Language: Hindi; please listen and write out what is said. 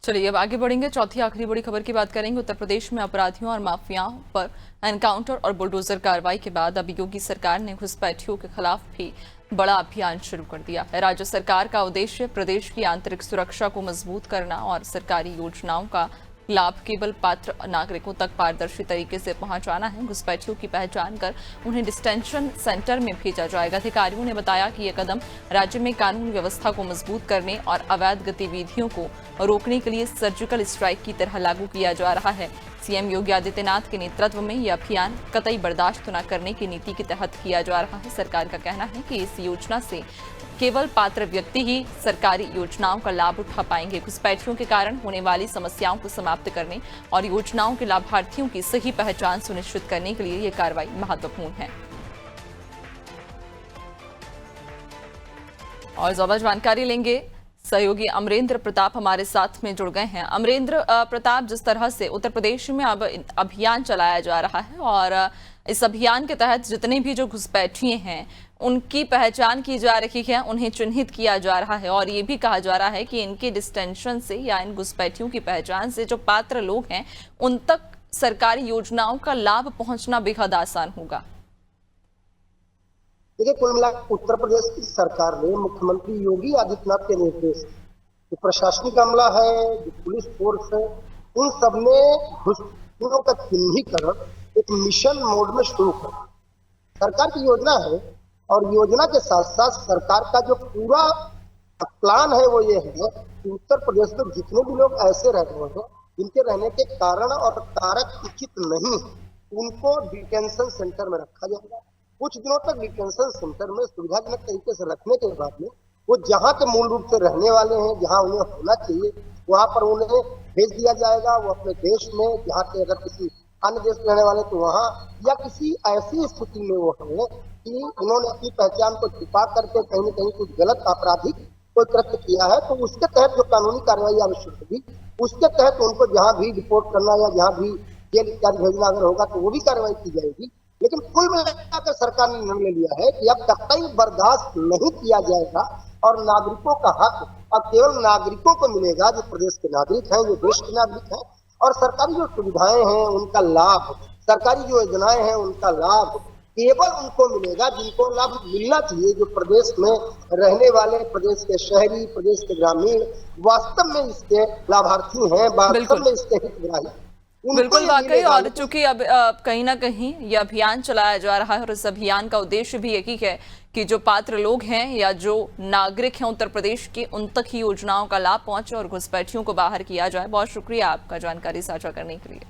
चलिए अब आगे बढ़ेंगे। चौथी आखिरी बड़ी खबर की बात करेंगे। उत्तर प्रदेश में अपराधियों और माफियाओं पर एनकाउंटर और बुलडोजर कार्रवाई के बाद अब योगी सरकार ने घुसपैठियों के खिलाफ भी बड़ा अभियान शुरू कर दिया है। राज्य सरकार का उद्देश्य प्रदेश की आंतरिक सुरक्षा को मजबूत करना और सरकारी योजनाओं का लाभ केवल पात्र नागरिकों तक पारदर्शी तरीके से पहुंचाना है। घुसपैठियों की पहचान कर उन्हें डिटेंशन सेंटर में भेजा जाएगा। अधिकारियों ने बताया कि यह कदम राज्य में कानून व्यवस्था को मजबूत करने और अवैध गतिविधियों को रोकने के लिए सर्जिकल स्ट्राइक की तरह लागू किया जा रहा है। सीएम योगी आदित्यनाथ के नेतृत्व में यह अभियान कतई बर्दाश्त न करने की नीति के तहत किया जा रहा है। सरकार का कहना है कि इस योजना से केवल पात्र व्यक्ति ही सरकारी योजनाओं का लाभ उठा पाएंगे। घुसपैठियों के कारण होने वाली समस्याओं को समाप्त करने और योजनाओं के लाभार्थियों की सही पहचान सुनिश्चित करने के लिए ये कार्रवाई महत्वपूर्ण है। और ज्यादा जानकारी लेंगे, सहयोगी अमरेंद्र प्रताप हमारे साथ में जुड़ गए हैं। अमरेंद्र प्रताप, जिस तरह से उत्तर प्रदेश में अब अभियान चलाया जा रहा है और इस अभियान के तहत जितने भी जो घुसपैठिए हैं उनकी पहचान की जा रही है, उन्हें चिन्हित किया जा रहा है और ये भी कहा जा रहा है कि इनके डिस्टेंशन से या इन घुसपैठियों की पहचान से जो पात्र लोग हैं उन तक सरकारी योजनाओं का लाभ पहुंचना बेहद आसान होगा। देखिए, कुल मिलाकर उत्तर प्रदेश की सरकार ने मुख्यमंत्री योगी आदित्यनाथ के निर्देश, जो प्रशासनिक अमला है, जो पुलिस फोर्स है, उन सब ने घुसपैठियों का चिन्हीकरण एक मिशन मोड में शुरू कर सरकार की योजना है। और योजना के साथ साथ सरकार का जो पूरा प्लान है वो ये है कि उत्तर प्रदेश में जितने भी लोग ऐसे रह रहे हैं जिनके रहने के कारण और कारक उचित नहीं, उनको डिटेंशन सेंटर में रखा जाएगा। कुछ दिनों तक डिटेंशन सेंटर में सुविधाजनक तरीके से रखने के बाद में वो जहाँ के मूल रूप से रहने वाले हैं, जहाँ उन्हें होना चाहिए, वहां पर उन्हें भेज दिया जाएगा। वो अपने देश में, जहाँ के अगर किसी अन्य देश में रहने वाले तो वहाँ, या किसी ऐसी स्थिति में वो है कि उन्होंने अपनी पहचान को छुपा करके कहीं न कहीं कुछ गलत आपराधिक कोई कृत्य किया है, तो उसके तहत जो कानूनी कार्रवाई आवश्यक होगी उसके तहत उनको जहाँ भी रिपोर्ट करना या जहाँ भी जेल इत्यादि भेजना अगर होगा तो वो भी कार्रवाई की जाएगी। लेकिन कुल मिलाकर सरकार ने निर्णय लिया है कि अब कतई बर्दाश्त नहीं किया जाएगा और नागरिकों का हक अब केवल नागरिकों को मिलेगा, जो प्रदेश के नागरिक हैं, जो देश के नागरिक हैं। और सरकारी जो सुविधाएं हैं उनका लाभ, सरकारी जो योजनाएं हैं उनका लाभ केवल उनको मिलेगा जिनको लाभ मिलना चाहिए, जो प्रदेश में रहने वाले, प्रदेश के शहरी, प्रदेश के ग्रामीण वास्तव में इसके लाभार्थी हैं, वास्तव में इसके हितग्राही। बिल्कुल वाकई। और चूंकि अब कहीं ना कहीं ये अभियान चलाया जा रहा है और इस अभियान का उद्देश्य भी यही है कि जो पात्र लोग हैं या जो नागरिक हैं उत्तर प्रदेश के, उन तक ही योजनाओं का लाभ पहुंचे और घुसपैठियों को बाहर किया जाए। बहुत शुक्रिया आपका जानकारी साझा करने के लिए।